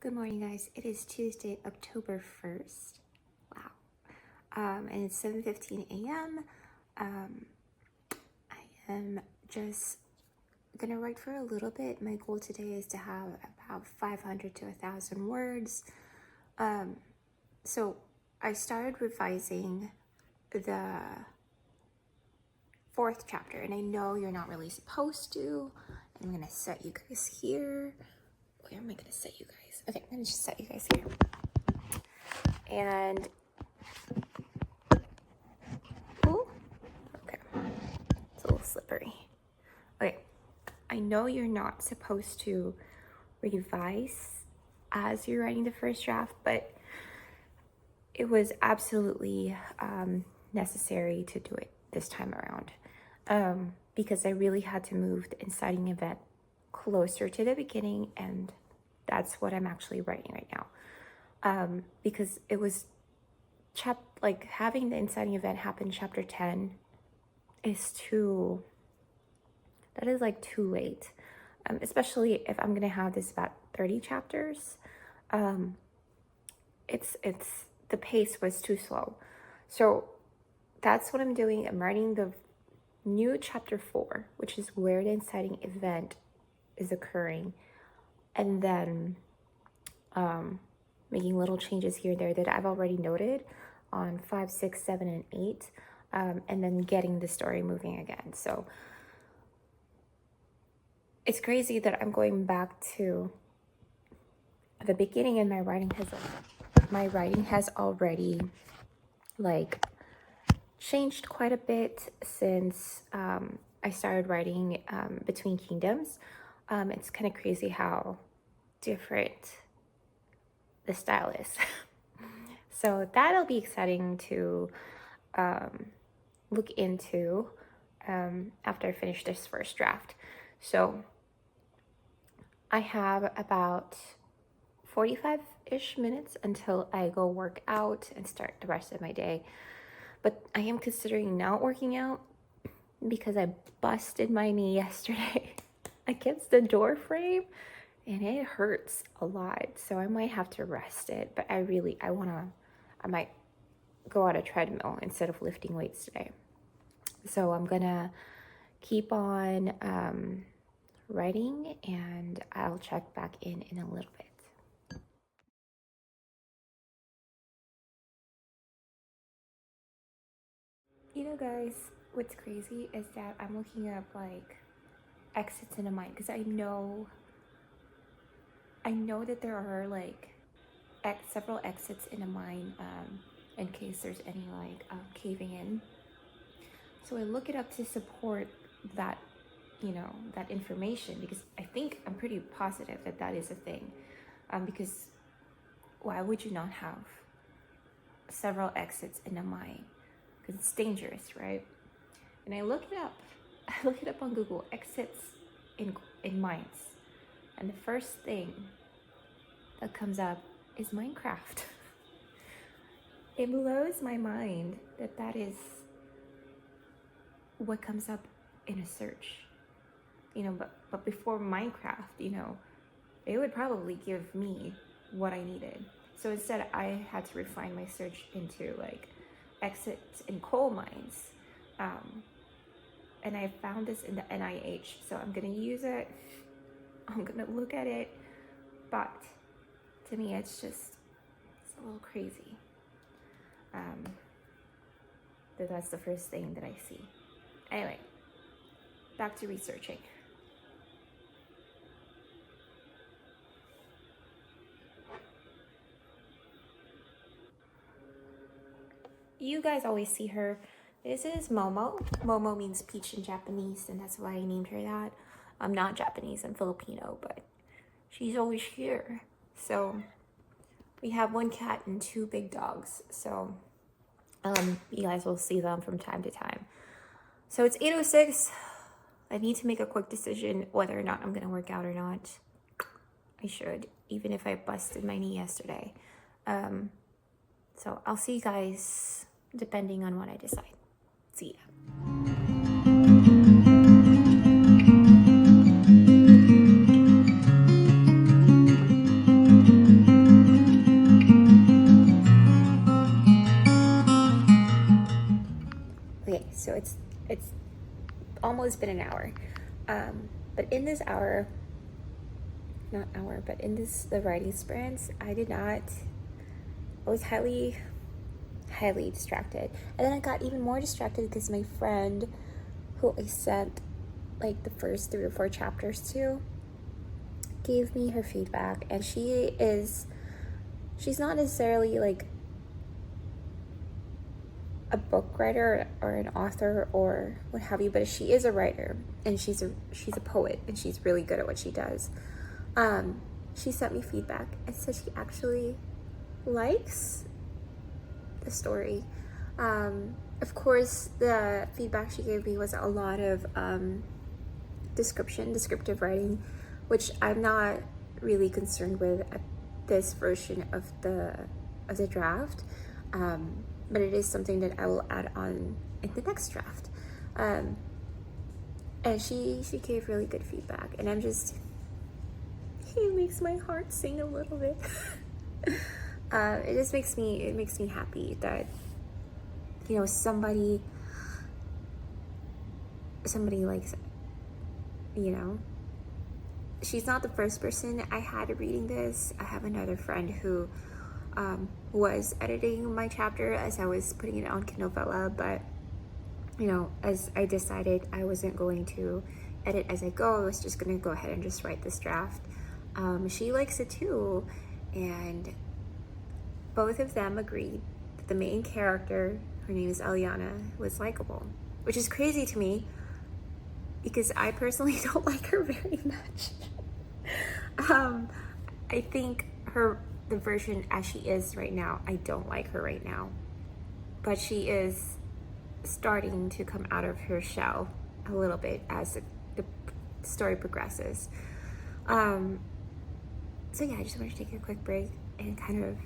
Good morning, guys. It is Tuesday, October 1st. Wow. And it's 7:15 a.m. I am just gonna write for a little bit. My goal today is to have about 500 to 1,000 words. So I started revising the 4th chapter, and I know you're not really supposed to. I'm gonna set you guys here. Where am I gonna set you guys? Okay, I'm gonna just set you guys here. And oh, okay, it's a little slippery. Okay, I know you're not supposed to revise as you're writing the first draft, but it was absolutely necessary to do it this time around because I really had to move the inciting event closer to the beginning, and that's what I'm actually writing right now. Because it was having the inciting event happen chapter 10 is too late. Especially if I'm gonna have this about 30 chapters. It's the pace was too slow. So that's what I'm doing. I'm writing the new chapter 4, which is where the inciting event is occurring, and then making little changes here and there that I've already noted on 5, 6, 7, and 8, and then getting the story moving again. So it's crazy that I'm going back to the beginning, and my writing has already changed quite a bit since I started writing Between Kingdoms. It's kind of crazy how different the style is. So that'll be exciting to look into after I finish this first draft. So I have about 45-ish minutes until I go work out and start the rest of my day. But I am considering not working out because I busted my knee yesterday against the door frame, and it hurts a lot. So I might have to rest it, but I might go on a treadmill instead of lifting weights today. So I'm gonna keep on writing, and I'll check back in a little bit. You know, guys, what's crazy is that I'm looking up exits in a mine, because I know that there are several exits in a mine in case there's any caving in. So I look it up to support that, that information, because I'm pretty positive that is a thing. Because why would you not have several exits in a mine? Because it's dangerous, right? And I look it up on Google, exits in mines, and the first thing that comes up is Minecraft. It blows my mind that is what comes up in a search, but before Minecraft, it would probably give me what I needed. So instead I had to refine my search into exits in coal mines. And I found this in the NIH, so I'm gonna use it. I'm gonna look at it, but to me it's a little crazy. That's the first thing that I see. Anyway, back to researching. You guys always see her. This is Momo. Momo means peach in Japanese, and that's why I named her that. I'm not Japanese, I'm Filipino, but she's always here. So we have 1 cat and 2 big dogs. So you guys will see them from time to time. So it's 8:06. I need to make a quick decision whether or not I'm gonna work out or not. I should, even if I busted my knee yesterday. So I'll see you guys depending on what I decide. See ya. almost been an hour. But in this hour, not hour, but in the writing sprints, I was highly distracted. And then I got even more distracted because my friend who I sent like the first 3 or 4 chapters to gave me her feedback, and she's not necessarily like a book writer or an author or what have you, but she is a writer, and she's a poet, and she's really good at what she does. She sent me feedback and said she actually likes the story. Of course, the feedback she gave me was a lot of descriptive writing, which I'm not really concerned with at this version of the draft. But it is something that I will add on in the next draft. And she gave really good feedback, and it makes my heart sing a little bit. It just makes me happy that, you know, somebody likes it, you know. She's not the first person I had reading this. I have another friend who was editing my chapter as I was putting it on Kindle, but you know, as I decided I wasn't going to edit as I go, I was just gonna go ahead and just write this draft. She likes it too, and both of them agreed that the main character, her name is Eliana, was likable, which is crazy to me because I personally don't like her very much. I think the version as she is right now, I don't like her right now, but she is starting to come out of her shell a little bit as the story progresses. So yeah, I just wanted to take a quick break and kind of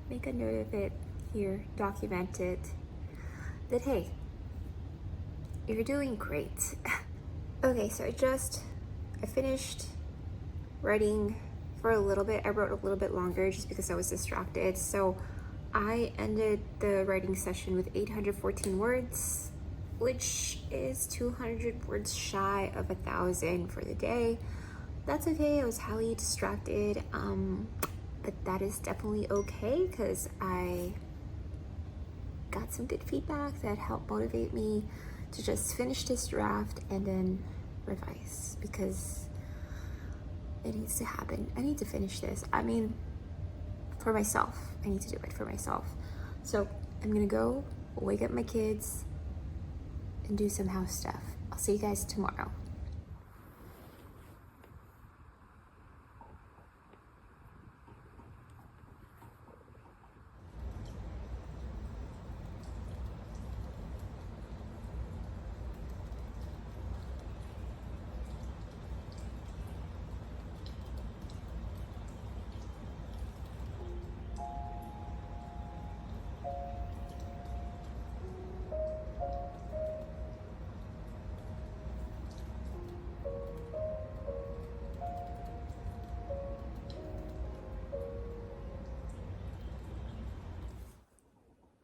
make a note of it here, document it, that hey, you're doing great. Okay, so I finished writing for a little bit. I wrote a little bit longer just because I was distracted. So I ended the writing session with 814 words, which is 200 words shy of 1,000 for the day. That's okay, I was highly distracted, but that is definitely okay because I got some good feedback that helped motivate me to just finish this draft and then revise, because it needs to happen. I need to finish this. I mean, for myself. I need to do it for myself. So I'm gonna go wake up my kids and do some house stuff. I'll see you guys tomorrow.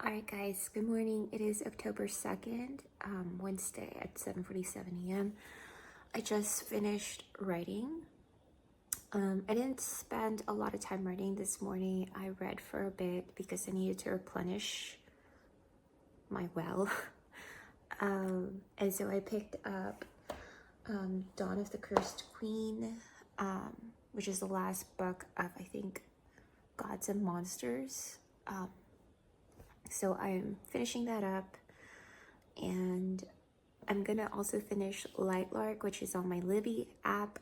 Alright guys, good morning. It is October 2nd, Wednesday at 7:47 a.m. I just finished writing. I didn't spend a lot of time writing this morning. I read for a bit because I needed to replenish my well. And so I picked up Dawn of the Cursed Queen, which is the last book of, I think, Gods and Monsters. So I'm finishing that up, and I'm gonna also finish Lightlark, which is on my Libby app,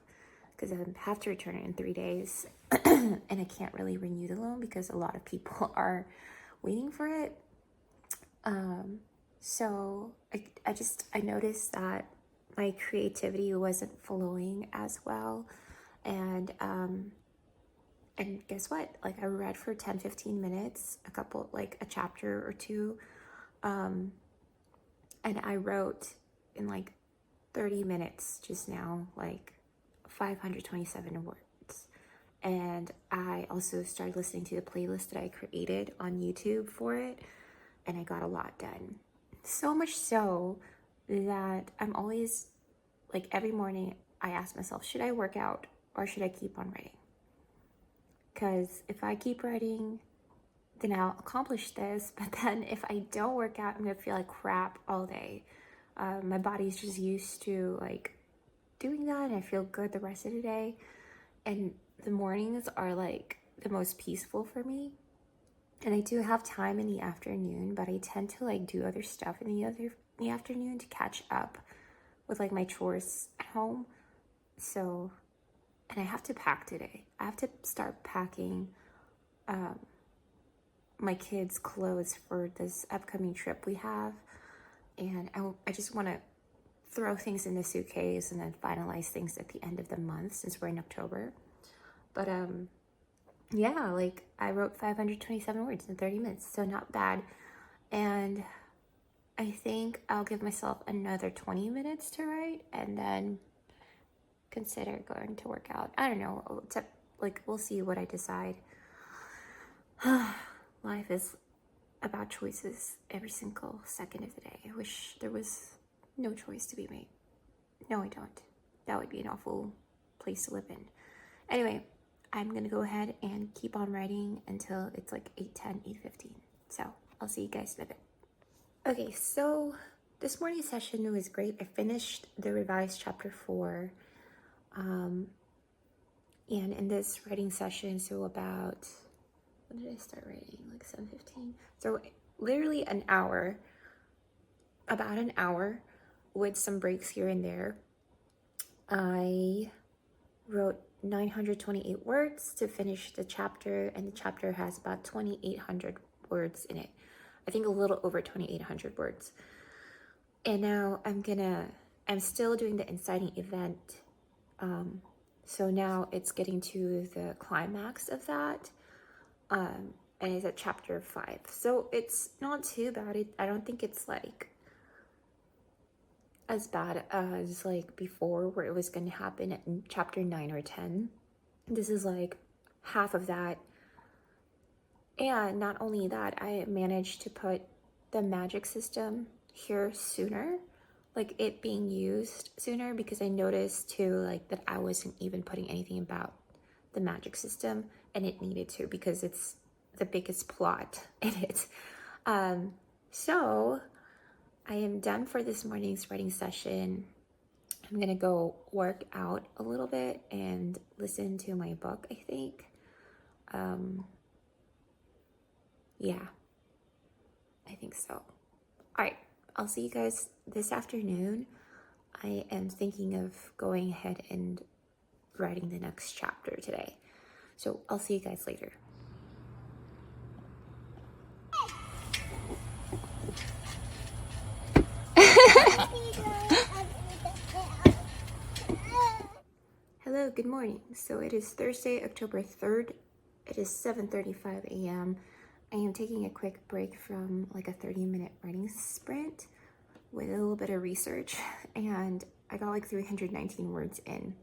because I have to return it in 3 days, and I can't really renew the loan because a lot of people are waiting for it. So I noticed that my creativity wasn't flowing as well, and guess what? Like, I read for 10-15 minutes, a chapter or two, and I wrote in like 30 minutes just now, like 527 words. And I also started listening to the playlist that I created on YouTube for it, and I got a lot done. So much so that I'm always like, every morning I ask myself, should I work out or should I keep on writing? Because if I keep writing, then I'll accomplish this. But then if I don't work out, I'm gonna feel like crap all day. My body's just used to like doing that, and I feel good the rest of the day. And the mornings are like the most peaceful for me. And I do have time in the afternoon, but I tend to like do other stuff in the afternoon to catch up with like my chores at home. So, and I have to pack today. I have to start packing my kids' clothes for this upcoming trip we have. And I just want to throw things in the suitcase and then finalize things at the end of the month since we're in October. But yeah, like I wrote 527 words in 30 minutes, so not bad. And I think I'll give myself another 20 minutes to write and then consider going to work out. I don't know. Like, we'll see what I decide. Life is about choices every single second of the day. I wish there was no choice to be made. No, I don't. That would be an awful place to live in. Anyway, I'm going to go ahead and keep on writing until it's like 8:10, 8:15. So I'll see you guys in a bit. Okay, so this morning's session was great. I finished the revised chapter 4. And in this writing session, so about, when did I start writing? Like 7:15. So literally an hour, about an hour with some breaks here and there. I wrote 928 words to finish the chapter, and the chapter has about 2,800 words in it. I think a little over 2,800 words. And now I'm still doing the inciting event. So now it's getting to the climax of that. And it's at chapter 5. So it's not too bad. I don't think it's like as bad as like before, where it was going to happen at chapter 9 or 10. This is like half of that. And not only that, I managed to put the magic system here sooner, like it being used sooner, because I noticed too, like, that I wasn't even putting anything about the magic system, and it needed to, because it's the biggest plot in it. So I am done for this morning's writing session. I'm gonna go work out a little bit and listen to my book, I think. Yeah, I think so. All right, I'll see you guys this afternoon. I am thinking of going ahead and writing the next chapter today. So I'll see you guys later. Hello, good morning. So it is Thursday, October 3rd. It is 7:35 a.m. I am taking a quick break from like a 30-minute writing sprint with a little bit of research, and I got like 319 words in.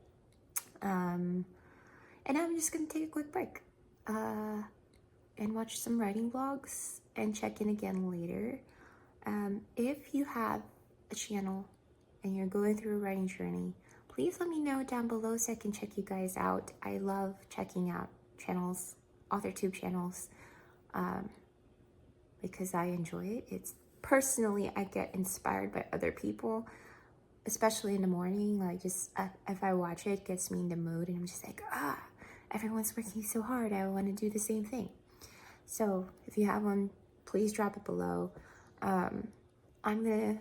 And I'm just gonna take a quick break and watch some writing vlogs and check in again later. If you have a channel and you're going through a writing journey, please let me know down below so I can check you guys out. I love checking out channels, author-tube channels, because I enjoy it. It's personally, I get inspired by other people, especially in the morning. Like, just if I watch it, it gets me in the mood, and I'm just like, everyone's working so hard. I want to do the same thing. So if you have one, please drop it below. I'm gonna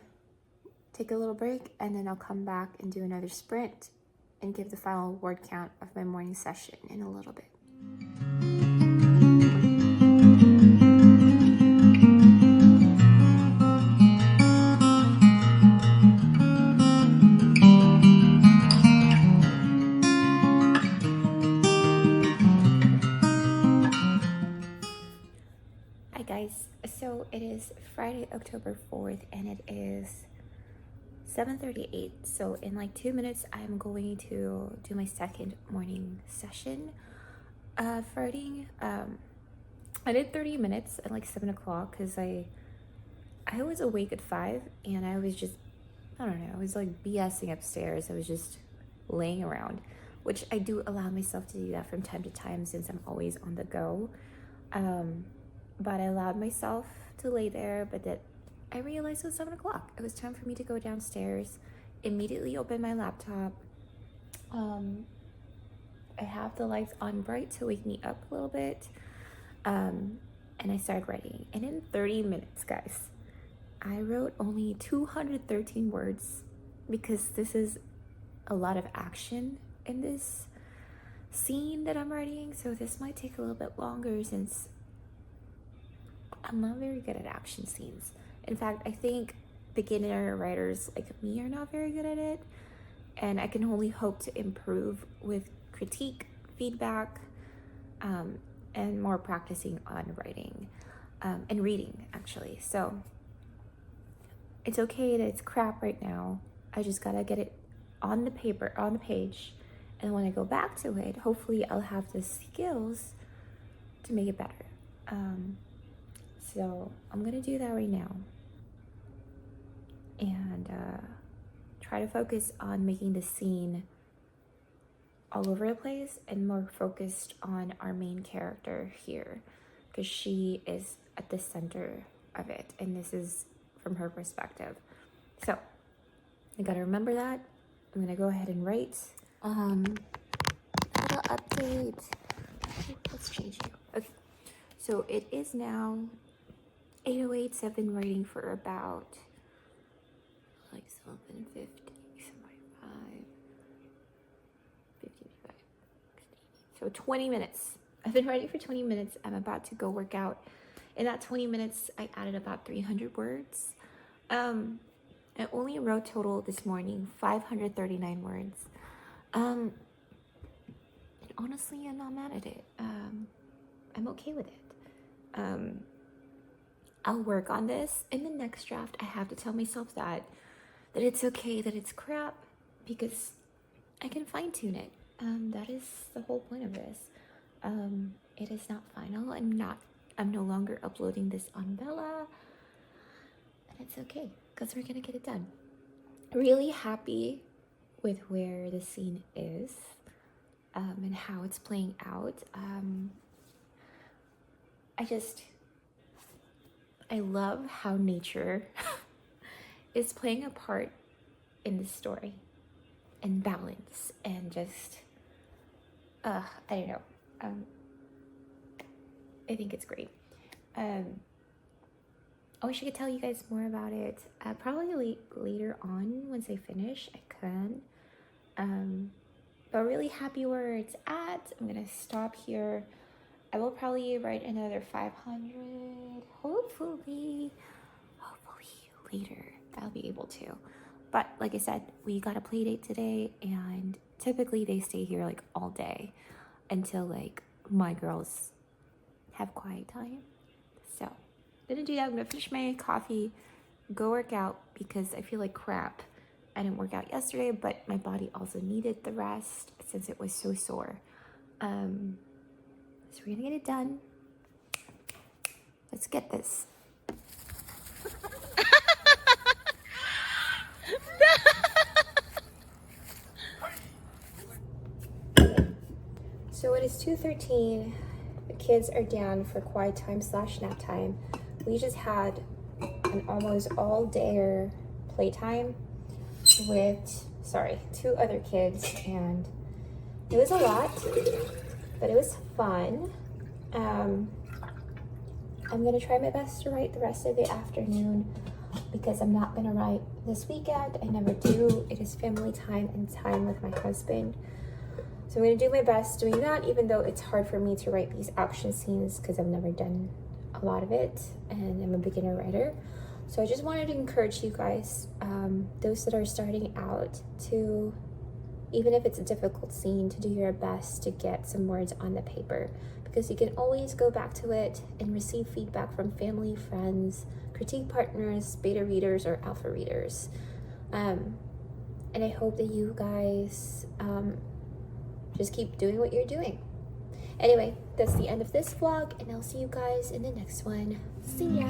take a little break, and then I'll come back and do another sprint and give the final word count of my morning session in a little bit. Hi guys, so it is Friday, October 4th, and it is 7:38. So in like 2 minutes, I'm going to do my second morning session of writing. I did 30 minutes at like 7 o'clock because I was awake at 5, and I was just I don't know, I was like BSing upstairs. I was just laying around, which I do allow myself to do that from time to time since I'm always on the go. But I allowed myself to lay there, but that I realized it was 7 o'clock. It was time for me to go downstairs, immediately open my laptop. I have the lights on bright to wake me up a little bit. And I started writing. And in 30 minutes, guys, I wrote only 213 words because this is a lot of action in this scene that I'm writing. So this might take a little bit longer since I'm not very good at action scenes. In fact, I think beginner writers like me are not very good at it. And I can only hope to improve with critique, feedback, and more practicing on writing and reading, actually. So it's okay that it's crap right now. I just gotta get it on the paper, on the page. And when I go back to it, hopefully I'll have the skills to make it better. So I'm gonna do that right now. And try to focus on making the scene all over the place and more focused on our main character here, because she is at the center of it and this is from her perspective. So I gotta remember that. I'm gonna go ahead and write. Little update. Let's change it. Okay, so it is now 8:08. I've been writing for about like 7:50, 55, so 20 minutes. I've been writing for 20 minutes. I'm about to go work out. In that 20 minutes, I added about 300 words. I only wrote total this morning 539 words. And honestly, I'm not mad at it. I'm okay with it. I'll work on this in the next draft. I have to tell myself that it's okay that it's crap because I can fine tune it. That is the whole point of this. It is not final. I'm no longer uploading this on Bella, and it's okay because we're gonna get it done. Really happy with where the scene is, and how it's playing out. I love how nature is playing a part in the story and balance and just, I don't know. I think it's great. I wish I could tell you guys more about it. Probably later on once I finish, I can. But really happy where it's at. I'm gonna stop here. I will probably write another 500. Hopefully later I'll be able to. But like I said, we got a play date today, and typically they stay here like all day until like my girls have quiet time. So I'm gonna do that. I'm gonna finish my coffee, go work out because I feel like crap. I didn't work out yesterday, but my body also needed the rest since it was so sore. So we're gonna get it done. Let's get this. So it is 2:13. The kids are down for quiet time / nap time. We just had an almost all day playtime with, 2 other kids, and it was a lot, but it was fun. I'm gonna try my best to write the rest of the afternoon because I'm not gonna write this weekend. I never do. It is family time and time with my husband. So I'm gonna do my best doing that, even though it's hard for me to write these action scenes because I've never done a lot of it and I'm a beginner writer. So I just wanted to encourage you guys, those that are starting out, to, even if it's a difficult scene, to do your best to get some words on the paper, because you can always go back to it and receive feedback from family, friends, critique partners, beta readers, or alpha readers. And I hope that you guys just keep doing what you're doing. Anyway, that's the end of this vlog, and I'll see you guys in the next one. See ya!